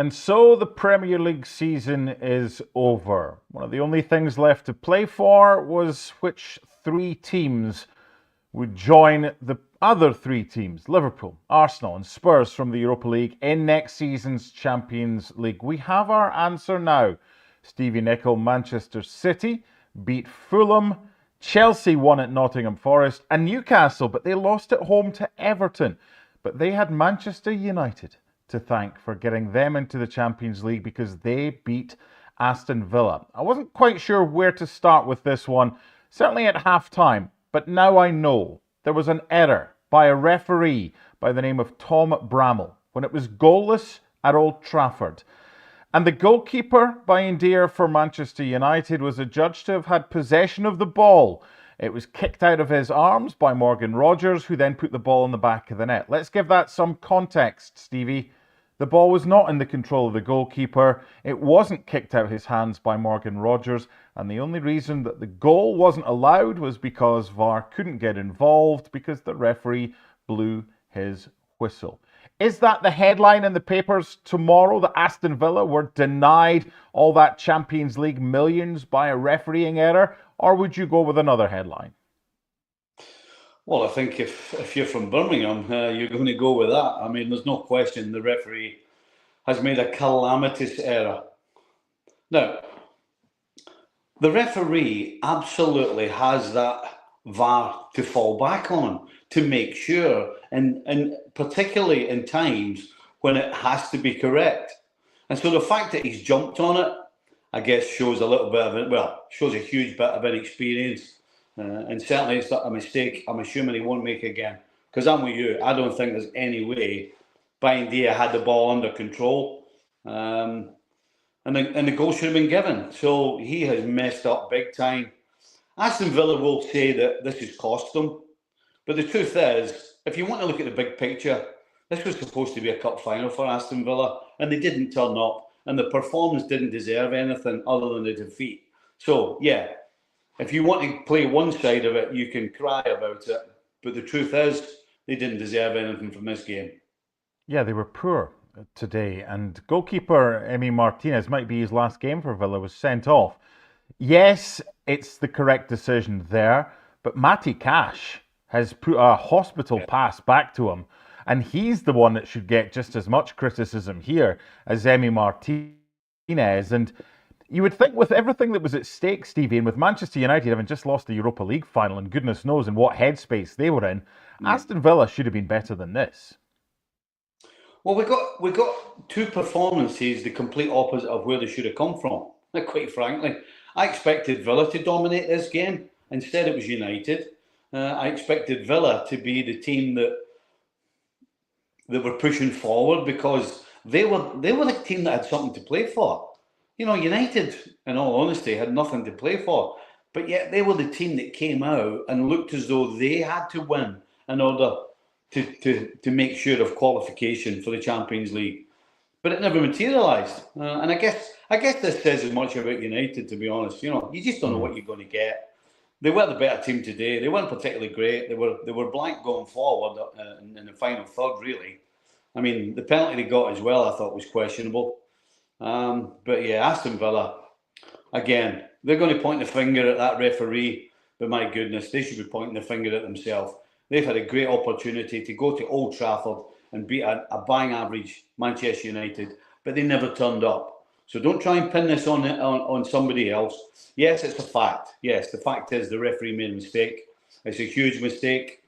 And so the Premier League season is over. One of the only things left to play for was which three teams would join the other three teams, Liverpool, Arsenal, and Spurs from the Europa League in next season's Champions League. We have our answer now. Stevie Nicol, Manchester City beat Fulham, Chelsea won at Nottingham Forest, and Newcastle, but they lost at home to Everton. But they had Manchester United to thank for getting them into the Champions League because they beat Aston Villa. I wasn't quite sure where to start with this one, certainly at half-time, but now I know. There was an error by a referee by the name of Tom Bramall when it was goalless at Old Trafford. And the goalkeeper, by India for Manchester United, was adjudged to have had possession of the ball. It was kicked out of his arms by Morgan Rogers, who then put the ball in the back of the net. Let's give that some context, Stevie. The ball was not in the control of the goalkeeper. It wasn't kicked out of his hands by Morgan Rogers. And the only reason that the goal wasn't allowed was because VAR couldn't get involved because the referee blew his whistle. Is that the headline in the papers tomorrow, that Aston Villa were denied all that Champions League millions by a refereeing error? Or would you go with another headline? Well, I think if you're from Birmingham, you're going to go with that. I mean, there's no question the referee has made a calamitous error. Now, the referee absolutely has that VAR to fall back on to make sure, and particularly in times when it has to be correct. And so the fact that he's jumped on it, I guess, shows a little bit of it. Well, shows a huge bit of inexperience. And certainly it's not a mistake I'm assuming he won't make again. Because I'm with you. I don't think there's any way Bayendier had the ball under control. And the goal should have been given. So he has messed up big time. Aston Villa will say that this has cost them. But the truth is, if you want to look at the big picture, this was supposed to be a cup final for Aston Villa. And they didn't turn up. And the performance didn't deserve anything other than the defeat. So, yeah. If you want to play one side of it, you can cry about it. But the truth is, they didn't deserve anything from this game. Yeah, they were poor today. And goalkeeper Emi Martinez, might be his last game for Villa, was sent off. Yes, it's the correct decision there. But Matty Cash has put a hospital pass back to him. And he's the one that should get just as much criticism here as Emi Martinez. And you would think with everything that was at stake, Stevie, and with Manchester United having just lost the Europa League final, and goodness knows in what headspace they were in, Aston Villa should have been better than this. Well, we got two performances the complete opposite of where they should have come from. Quite frankly, I expected Villa to dominate this game. Instead, it was United. I expected Villa to be the team that were pushing forward because they were the team that had something to play for. You know, United, in all honesty, had nothing to play for, but yet they were the team that came out and looked as though they had to win in order to make sure of qualification for the Champions League. But it never materialised, and I guess this says as much about United, to be honest. You know, you just don't know what you're going to get. They were the better team today. They weren't particularly great. They were blank going forward in the final third. Really, I mean, the penalty they got as well, I thought was questionable. But yeah, Aston Villa, again, they're going to point the finger at that referee, but my goodness, they should be pointing the finger at themselves. They've had a great opportunity to go to Old Trafford and beat a bang average Manchester United, but they never turned up. So don't try and pin this on somebody else. Yes, it's a fact. Yes, the fact is the referee made a mistake. It's a huge mistake.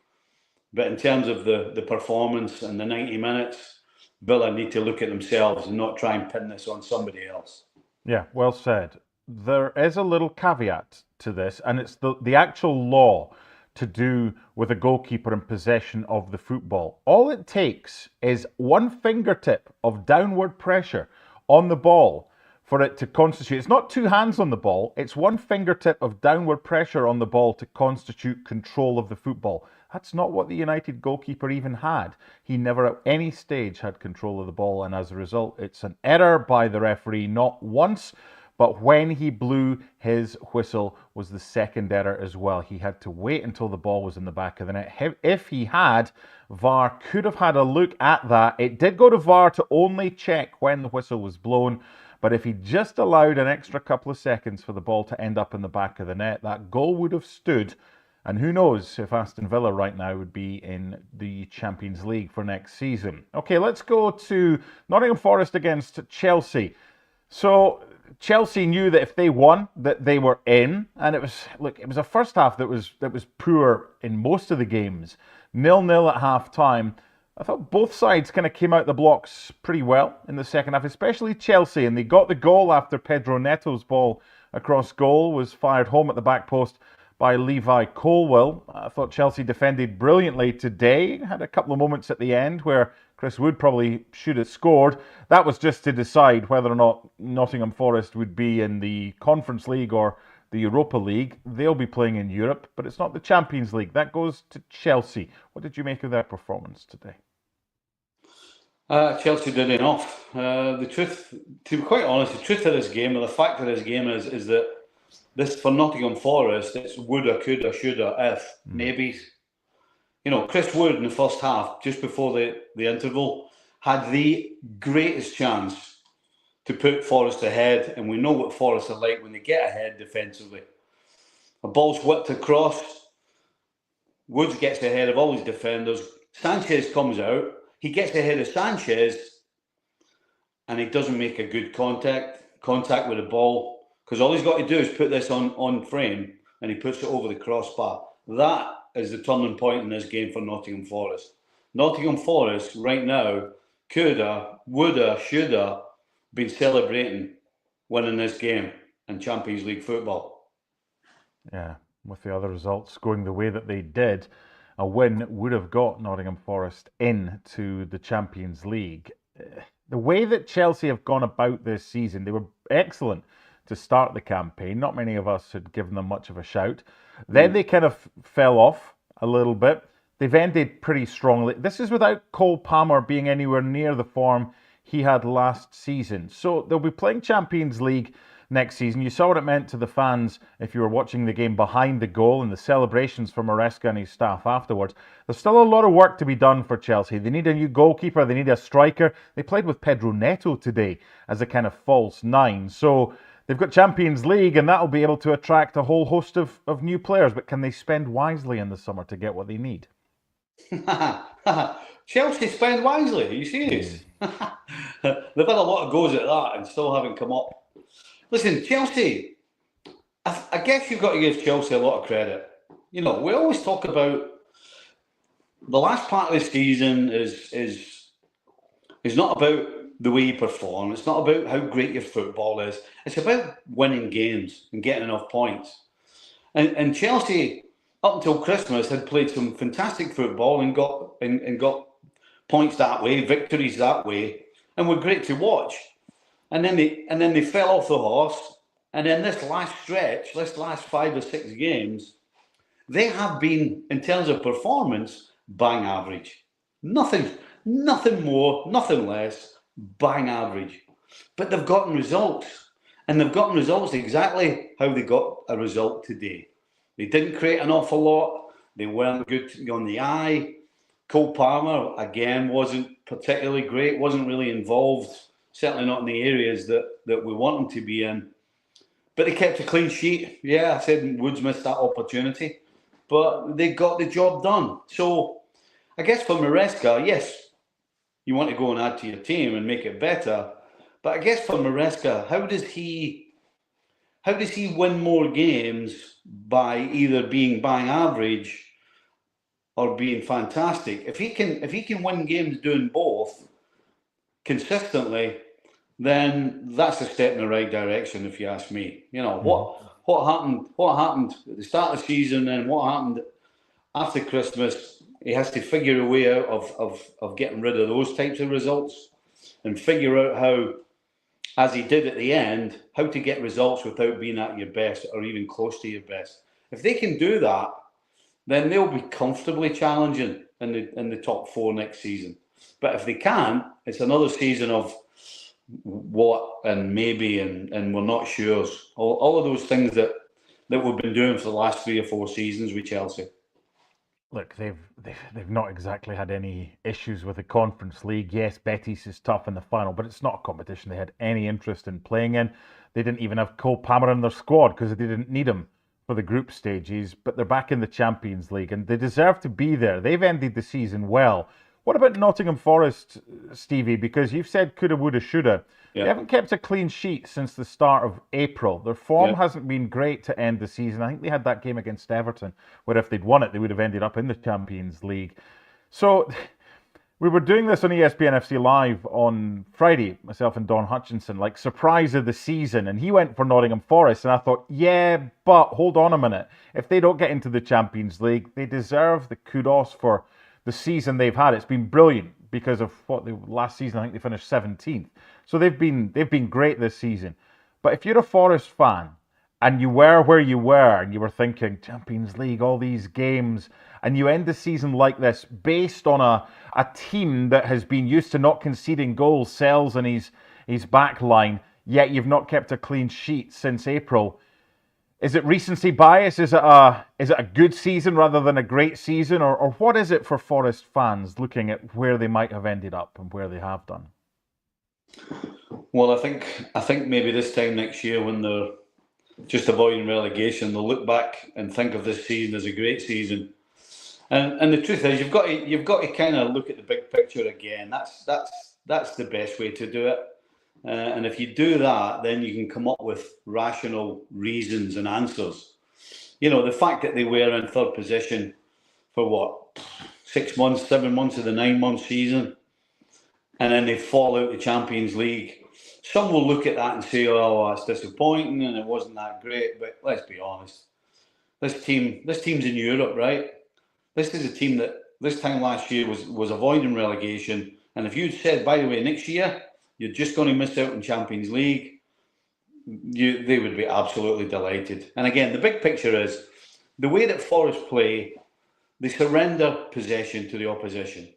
But in terms of the performance and the 90 minutes, Villa need to look at themselves and not try and pin this on somebody else. Yeah, well said. There is a little caveat to this, and it's the actual law to do with a goalkeeper in possession of the football. All it takes is one fingertip of downward pressure on the ball for it to constitute. It's not two hands on the ball, it's one fingertip of downward pressure on the ball to constitute control of the football. That's not what the United goalkeeper even had. He never at any stage had control of the ball, and as a result, it's an error by the referee, not once, But when he blew his whistle was the second error as well. He had to wait until the ball was in the back of the net. If he had, VAR could have had a look at that. It did go to VAR to only check when the whistle was blown. But if he just allowed an extra couple of seconds for the ball to end up in the back of the net, that goal would have stood. And who knows if Aston Villa right now would be in the Champions League for next season. Okay, let's go to Nottingham Forest against Chelsea. So Chelsea knew that if they won, that they were in. And it was a first half that was poor in most of the games. 0-0 at half time. I thought both sides kind of came out the blocks pretty well in the second half, especially Chelsea. And they got the goal after Pedro Neto's ball across goal was fired home at the back post by Levi Colwill. I thought Chelsea defended brilliantly today. Had a couple of moments at the end where Chris Wood probably should have scored. That was just to decide whether or not Nottingham Forest would be in the Conference League or the Europa League. They'll be playing in Europe, but it's not the Champions League. That goes to Chelsea. What did you make of their performance today? Chelsea did enough. The truth, to be quite honest, the truth of this game, or the fact of this game is that this, for Nottingham Forest, it's woulda, coulda, shoulda, if, maybes. You know, Chris Wood in the first half, just before the interval, had the greatest chance to put Forest ahead, and we know what Forest are like when they get ahead defensively. A ball's whipped across, Woods gets ahead of all his defenders, Sanchez comes out, he gets ahead of Sanchez, and he doesn't make a good contact with the ball, because all he's got to do is put this on frame, and he puts it over the crossbar. That is the turning point in this game for Nottingham Forest. Nottingham Forest right now coulda, woulda, shoulda been celebrating winning this game in Champions League football. Yeah, with the other results going the way that they did, a win would have got Nottingham Forest into the Champions League. The way that Chelsea have gone about this season, they were excellent to start the campaign. Not many of us had given them much of a shout. Then they kind of fell off a little bit. They've ended pretty strongly. This is without Cole Palmer being anywhere near the form he had last season. So they'll be playing Champions League next season. You saw what it meant to the fans if you were watching the game behind the goal and the celebrations from Maresca and his staff afterwards. There's still a lot of work to be done for Chelsea. They need a new goalkeeper. They need a striker. They played with Pedro Neto today as a kind of false nine. So they've got Champions League, and that'll be able to attract a whole host of new players. But can they spend wisely in the summer to get what they need? Chelsea spend wisely? Are you serious? They've had a lot of goes at that and still haven't come up. Listen, Chelsea, I guess you've got to give Chelsea a lot of credit. You know, we always talk about the last part of the season is not about the way you perform. It's not about how great your football is. It's about winning games and getting enough points. And Chelsea, up until Christmas, had played some fantastic football and got points that way, victories that way, and were great to watch. And then they fell off the horse. And then this last stretch, this last 5 or 6 games, they have been, in terms of performance, bang average. Nothing more, nothing less, bang average. But they've gotten results. And they've gotten results exactly how they got a result today. They didn't create an awful lot. They weren't good on the eye. Cole Palmer, again, wasn't particularly great, wasn't really involved, certainly not in the areas that we want him to be in. But they kept a clean sheet. Yeah, I said Woods missed that opportunity, but they got the job done. So I guess for Maresca, yes, you want to go and add to your team and make it better. But I guess for Maresca, how does he win more games by either being bang average or being fantastic? If he can win games doing both consistently, then that's a step in the right direction, if you ask me. You know, what happened at the start of the season and what happened after Christmas, he has to figure a way out of getting rid of those types of results and figure out how, as he did at the end, how to get results without being at your best or even close to your best. If they can do that, then they'll be comfortably challenging in the top 4 next season. But if they can't, it's another season of what and maybe and we're not sure. All of those things that we've been doing for the last 3 or 4 seasons with Chelsea. Look, they've not exactly had any issues with the Conference League. Yes, Betis is tough in the final, but it's not a competition they had any interest in playing in. They didn't even have Cole Palmer in their squad because they didn't need him for the group stages, but they're back in the Champions League and they deserve to be there. They've ended the season well. What about Nottingham Forest, Stevie? Because you've said coulda, woulda, shoulda. They haven't kept a clean sheet since the start of April. Their form hasn't been great to end the season. I think they had that game against Everton, where if they'd won it, they would have ended up in the Champions League. So we were doing this on ESPN FC Live on Friday, myself and Don Hutchinson, like surprise of the season. And he went for Nottingham Forest. And I thought, yeah, but hold on a minute. If they don't get into the Champions League, they deserve the kudos for the season they've had. It's been brilliant because of last season, I think they finished 17th. So they've been great this season. But if you're a Forest fan and you were where you were and you were thinking Champions League, all these games, and you end the season like this based on a team that has been used to not conceding goals, Sells and his back line, yet you've not kept a clean sheet since April. Is it recency bias? Is it a good season rather than a great season? Or what is it for Forest fans looking at where they might have ended up and where they have done? Well, I think maybe this time next year when they're just avoiding relegation, they'll look back and think of this season as a great season. And the truth is, you've got to kind of look at the big picture again. That's the best way to do it. And if you do that, then you can come up with rational reasons and answers. You know, the fact that they were in third position for what, 6 months, 7 months of the 9-month season, and then they fall out the Champions League. Some will look at that and say, "Oh, that's disappointing, and it wasn't that great." But let's be honest, this team's in Europe, right? This is a team that this time last year was avoiding relegation. And if you'd said, by the way, next year you're just going to miss out in Champions League, they would be absolutely delighted. And again, the big picture is the way that Forest play, they surrender possession to the opposition.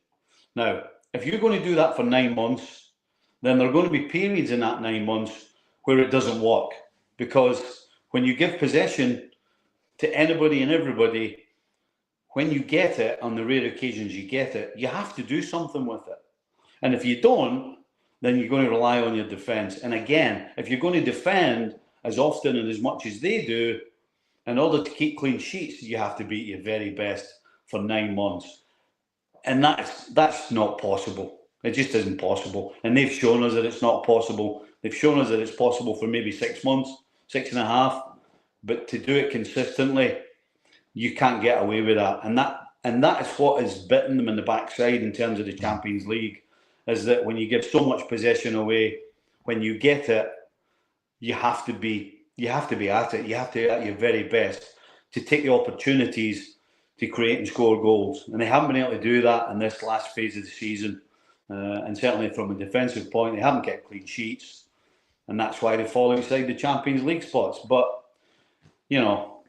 Now, if you're going to do that for 9 months, then there are going to be periods in that 9 months where it doesn't work. Because when you give possession to anybody and everybody, when you get it, on the rare occasions you get it, you have to do something with it. And if you don't, then you're going to rely on your defence. And again, if you're going to defend as often and as much as they do, in order to keep clean sheets, you have to be at your very best for 9 months. And that's not possible. It just isn't possible. And they've shown us that it's not possible. They've shown us that it's possible for maybe 6 months, 6.5. But to do it consistently, you can't get away with that. And that is what has bitten them in the backside in terms of the Champions League, is that when you give so much possession away, when you get it, you have to be at it. You have to be at your very best to take the opportunities to create and score goals. And they haven't been able to do that in this last phase of the season. And certainly from a defensive point, they haven't kept clean sheets. And that's why they fall outside the Champions League spots. But, you know,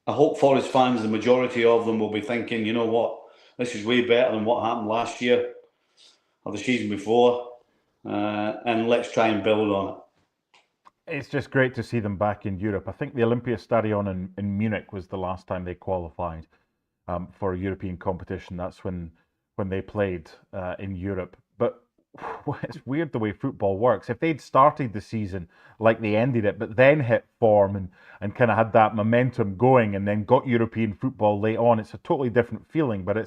I hope Forest fans, the majority of them, will be thinking, you know what, this is way better than what happened last year or the season before. And let's try and build on it. It's just great to see them back in Europe. I think the Olympiastadion in Munich was the last time they qualified for a European competition. That's when they played in Europe. But it's weird the way football works. If they'd started the season like they ended it, but then hit form and kind of had that momentum going and then got European football late on, it's a totally different feeling, but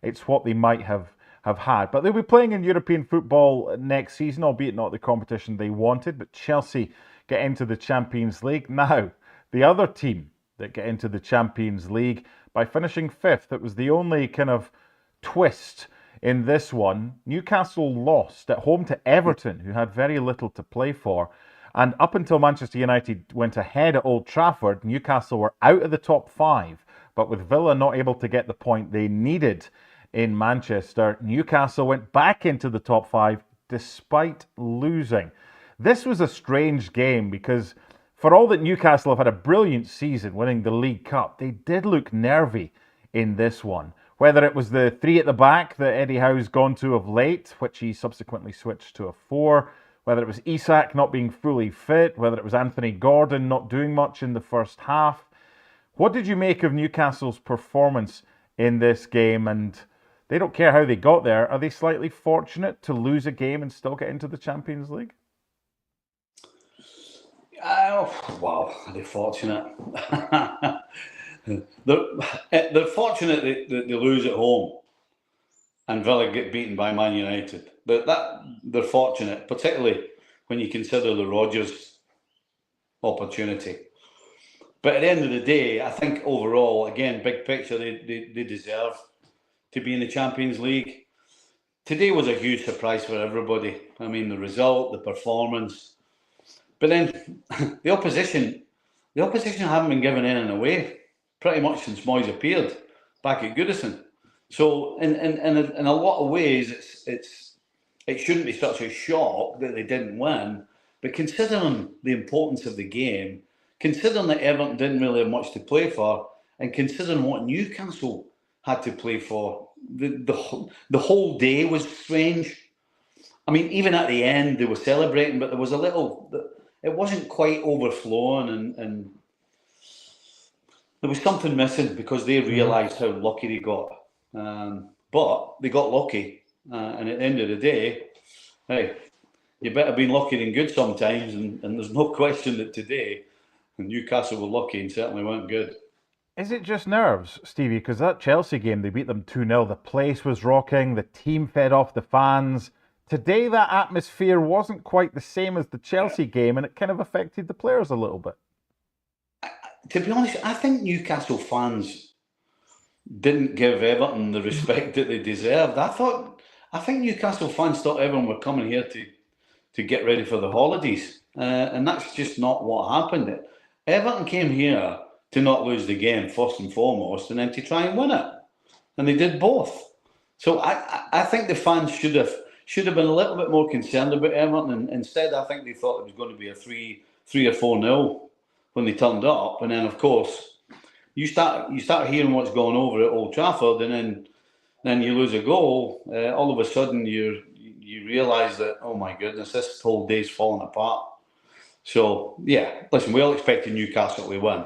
it's what they might have had. But they'll be playing in European football next season, albeit not the competition they wanted. But Chelsea get into the Champions League. Now, the other team that get into the Champions League by finishing 5th, it was the only kind of twist in this one. Newcastle lost at home to Everton, who had very little to play for. And up until Manchester United went ahead at Old Trafford, Newcastle were out of the top 5. But with Villa not able to get the point they needed in Manchester, Newcastle went back into the top 5 despite losing. This was a strange game because for all that Newcastle have had a brilliant season winning the League Cup, they did look nervy in this one. Whether it was the 3 at the back that Eddie Howe's gone to of late, which he subsequently switched to a 4, whether it was Isak not being fully fit, whether it was Anthony Gordon not doing much in the first half. What did you make of Newcastle's performance in this game? And they don't care how they got there. Are they slightly fortunate to lose a game and still get into the Champions League? Wow, are they fortunate? they're fortunate that they lose at home and Villa get beaten by Man United. They're fortunate, particularly when you consider the Rodgers opportunity. But at the end of the day, I think overall, again, big picture, they deserve to be in the Champions League. Today was a huge surprise for everybody. I mean, the result, the performance. But then the opposition haven't been giving anything away pretty much since Moyes appeared back at Goodison. So in a lot of ways, it shouldn't be such a shock that they didn't win. But considering the importance of the game, considering that Everton didn't really have much to play for, and considering what Newcastle had to play for, the whole day was strange. I mean, even at the end, they were celebrating, but there was a little. It wasn't quite overflowing, and there was something missing because they realised how lucky they got. But they got lucky, and at the end of the day, hey, you better be lucky than good sometimes, and there's no question that today Newcastle were lucky and certainly weren't good. Is it just nerves, Stevie? Because that Chelsea game, they beat them 2-0. The place was rocking. The team fed off the fans. Today, that atmosphere wasn't quite the same as the Chelsea game, and it kind of affected the players a little bit. To be honest, I think Newcastle fans didn't give Everton the respect that they deserved. I think Newcastle fans thought everyone were coming here to get ready for the holidays, and that's just not what happened. Everton came here to not lose the game first and foremost, and then to try and win it, and they did both. So I think the fans should have been a little bit more concerned about Everton, and instead I think they thought it was going to be a 3 or 4-0 when they turned up, and then of course you start hearing what's going over at Old Trafford, and then you lose a goal. All of a sudden you realise that, oh my goodness, this whole day's falling apart. So yeah, listen, we all expected Newcastle to win,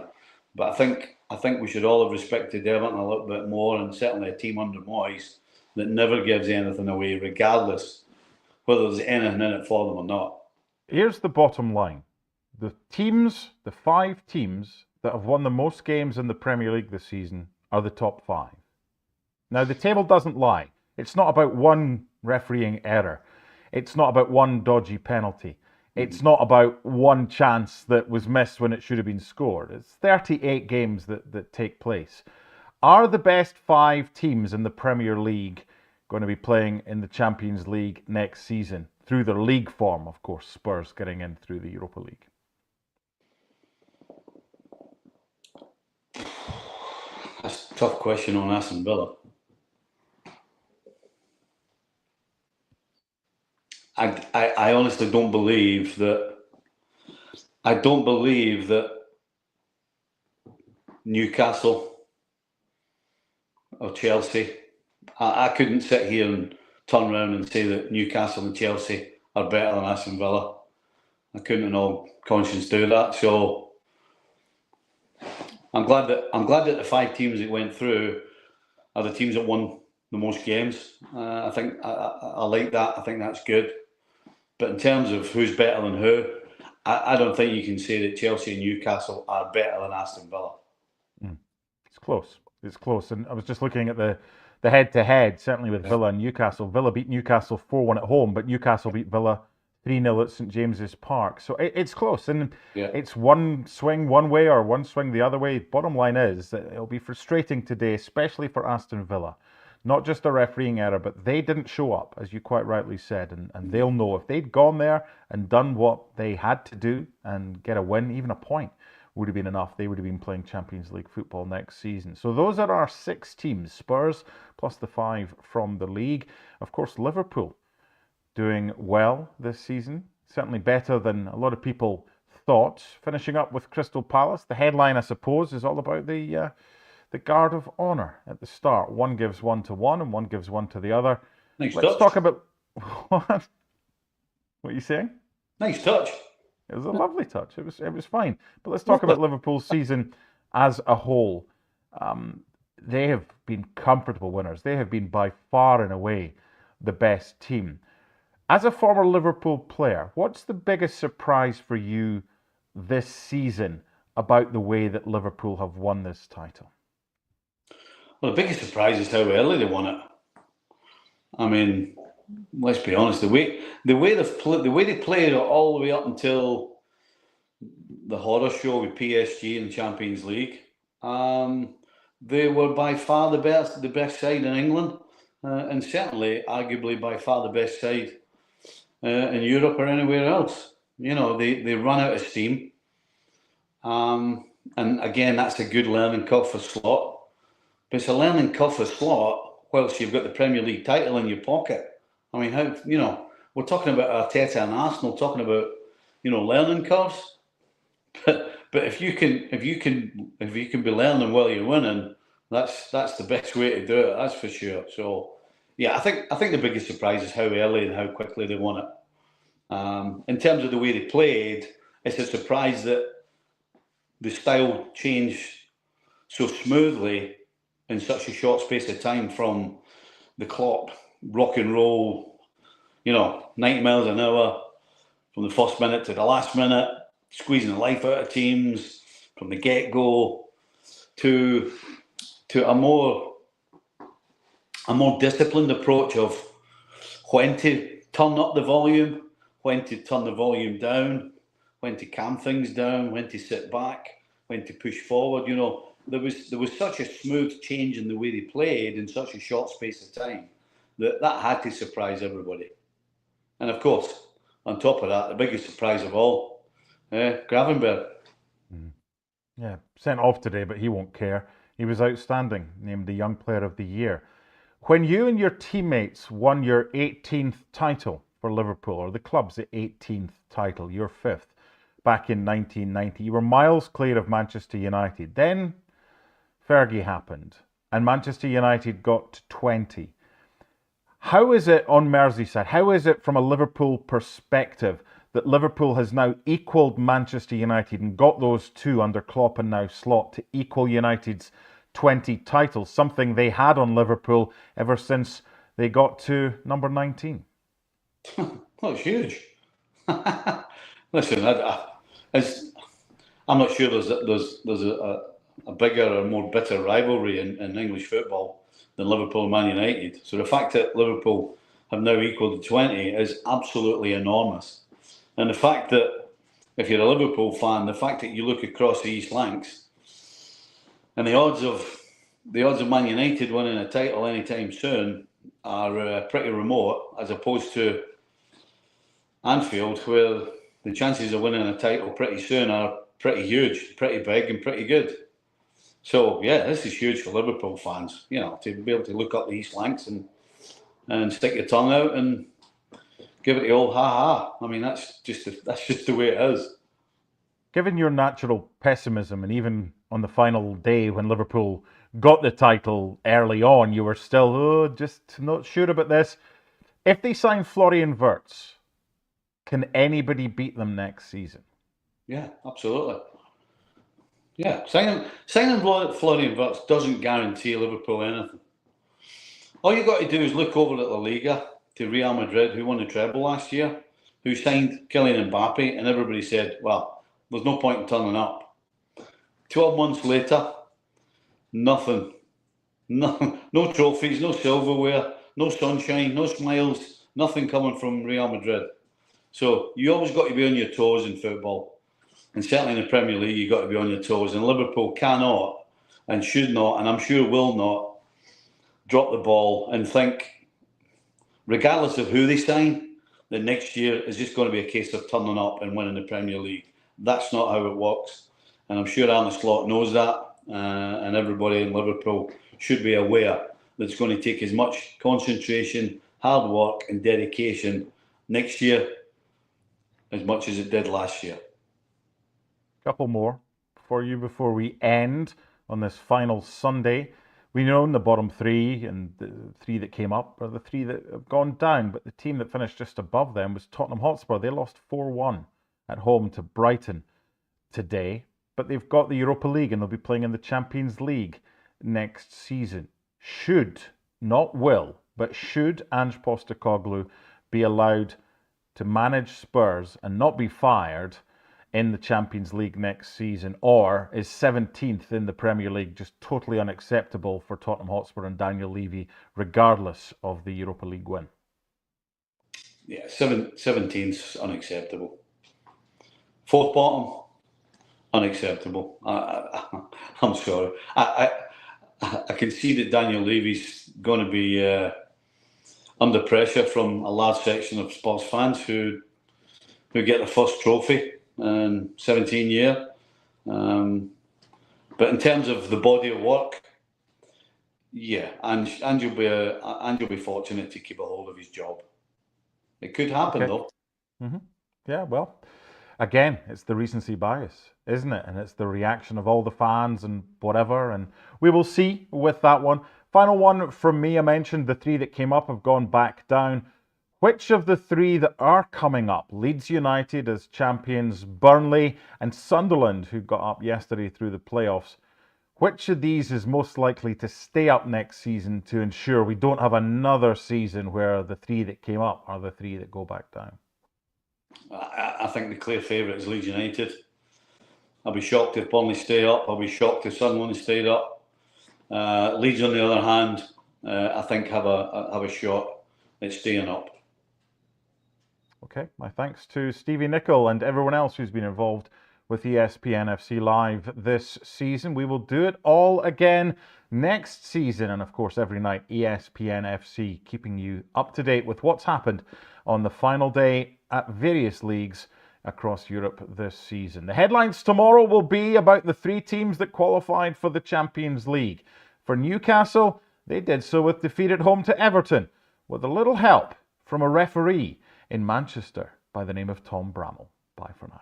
but I think we should all have respected Everton a little bit more, and certainly a team under Moyes that never gives anything away, regardless whether there's anything in it for them or not. Here's the bottom line. The 5 teams that have won the most games in the Premier League this season are the top 5. Now, the table doesn't lie. It's not about one refereeing error. It's not about one dodgy penalty. It's not about one chance that was missed when it should have been scored. It's 38 games that take place. Are the best 5 teams in the Premier League going to be playing in the Champions League next season? Through their league form, of course, Spurs getting in through the Europa League. That's a tough question on Aston Villa. I honestly don't believe that. I don't believe that Newcastle or Chelsea. I couldn't sit here and turn around and say that Newcastle and Chelsea are better than Aston Villa. I couldn't in all conscience do that. So I'm glad that the 5 teams that went through are the teams that won the most games. I think I like that. I think that's good. But in terms of who's better than who, I don't think you can say that Chelsea and Newcastle are better than Aston Villa. It's close. It's close. And I was just looking at the head-to-head, certainly with Villa and Newcastle. Villa beat Newcastle 4-1 at home, but Newcastle beat Villa 3-0 at St James's Park. So it's close. And it's one swing one way or one swing the other way. Bottom line is that it'll be frustrating today, especially for Aston Villa. Not just a refereeing error, but they didn't show up, as you quite rightly said, and they'll know if they'd gone there and done what they had to do and get a win, even a point would have been enough. They would have been playing Champions League football next season. So those are our 6 teams, Spurs plus the 5 from the league. Of course, Liverpool doing well this season, certainly better than a lot of people thought. Finishing up with Crystal Palace, the headline, I suppose, is all about the guard of honour at the start. One gives one to one and one gives one to the other. Let's talk about... What? What are you saying? Nice touch. It was a lovely touch. It was fine. But let's talk Lovely. about Liverpool's season as a whole. Um, they have been comfortable winners. They have been by far and away the best team. As a former Liverpool player, what's the biggest surprise for you this season about the way that Liverpool have won this title? Well, the biggest surprise is how early they won it. I mean, let's be honest. The way they played it all the way up until the horror show with PSG in the Champions League. Um, they were by far the best side in England, and certainly, arguably, by far the best side in Europe or anywhere else. You know, they run out of steam, and again, that's a good learning curve for Slot. But it's a learning curve for Slot whilst you've got the Premier League title in your pocket. I mean, how we're talking about Arteta and Arsenal, talking about learning curves. But if you can be learning while you're winning, that's the best way to do it. That's for sure. So yeah, I think the biggest surprise is how early and how quickly they won it. In terms of the way they played, it's a surprise that the style changed so smoothly in such a short space of time from the Klopp rock and roll, 90 miles an hour from the first minute to the last minute, squeezing the life out of teams from the get-go to a more disciplined approach of when to turn up the volume, when to turn the volume down, when to calm things down, when to sit back, when to push forward. There was such a smooth change in the way they played in such a short space of time that had to surprise everybody. And of course, on top of that, the biggest surprise of all, Gravenberg. Yeah, sent off today, but he won't care. He was outstanding, named the Young Player of the Year. When you and your teammates won your 18th title for Liverpool, or the club's 18th title, your fifth, back in 1990, you were miles clear of Manchester United. Then Fergie happened, and Manchester United got to 20. How is it on Merseyside? How is it from a Liverpool perspective that Liverpool has now equalled Manchester United and got those two under Klopp and now Slot to equal United's 20 titles, something they had on Liverpool ever since they got to number 19? Well, it's huge. Listen, I'm not sure there's a bigger or more bitter rivalry in English football than Liverpool and Man United. So the fact that Liverpool have now equalled the 20 is absolutely enormous. And the fact that, if you're a Liverpool fan, the fact that you look across the East Lancs and the odds of Man United winning a title anytime soon are pretty remote, as opposed to Anfield, where the chances of winning a title pretty soon are pretty huge, pretty big, and pretty good. So yeah, this is huge for Liverpool fans. To be able to look up the East Lancs and stick your tongue out and give it the old ha ha. I mean, that's just the way it is. Given your natural pessimism, and even on the final day when Liverpool got the title early on, you were still just not sure about this. If they sign Florian Wirtz, can anybody beat them next season? Yeah, absolutely. Yeah, signing Florian Wirtz doesn't guarantee Liverpool anything. All you got to do is look over at La Liga to Real Madrid, who won the treble last year, who signed Kylian Mbappe, and everybody said, well, there's no point in turning up. 12 months later, nothing. No trophies, no silverware, no sunshine, no smiles, nothing coming from Real Madrid. So you always got to be on your toes in football. And certainly in the Premier League, you've got to be on your toes. And Liverpool cannot and should not, and I'm sure will not, drop the ball and think, regardless of who they sign, that next year is just going to be a case of turning up and winning the Premier League. That's not how it works. And I'm sure Arne Slot knows that. And everybody in Liverpool should be aware that it's going to take as much concentration, hard work and dedication next year as much as it did last year. Couple more for you before we end on this final Sunday. We know in the bottom three and the three that came up are the three that have gone down, but the team that finished just above them was Tottenham Hotspur. They lost 4-1 at home to Brighton today, but they've got the Europa League and they'll be playing in the Champions League next season. Should, not will, but should Ange Postecoglou be allowed to manage Spurs and not be fired in the Champions League next season, or is 17th in the Premier League just totally unacceptable for Tottenham Hotspur and Daniel Levy, regardless of the Europa League win? Yeah, 17th unacceptable. Fourth bottom, unacceptable. I'm sorry. I can see that Daniel Levy's going to be under pressure from a large section of Spurs fans who get their first trophy in 17 years. But in terms of the body of work, yeah, and you'll be fortunate to keep a hold of his job. It could happen though. Mm-hmm. Yeah, well, again, it's the recency bias, isn't it? And it's the reaction of all the fans and whatever. And we will see with that one. Final one from me. I mentioned the three that came up have gone back down. Which of the three that are coming up, Leeds United as champions, Burnley and Sunderland, who got up yesterday through the playoffs, which of these is most likely to stay up next season to ensure we don't have another season where the three that came up are the three that go back down? I think the clear favourite is Leeds United. I'll be shocked if Burnley stay up. I'll be shocked if Sunderland stayed up. Leeds, on the other hand, I think have a shot at staying up. Okay, my thanks to Stevie Nicol and everyone else who's been involved with ESPN FC Live this season. We will do it all again next season, and of course every night ESPN FC keeping you up to date with what's happened on the final day at various leagues across Europe this season. The headlines tomorrow will be about the three teams that qualified for the Champions League. For Newcastle, they did so with defeat at home to Everton, with a little help from a referee in Manchester by the name of Tom Bramall. Bye for now.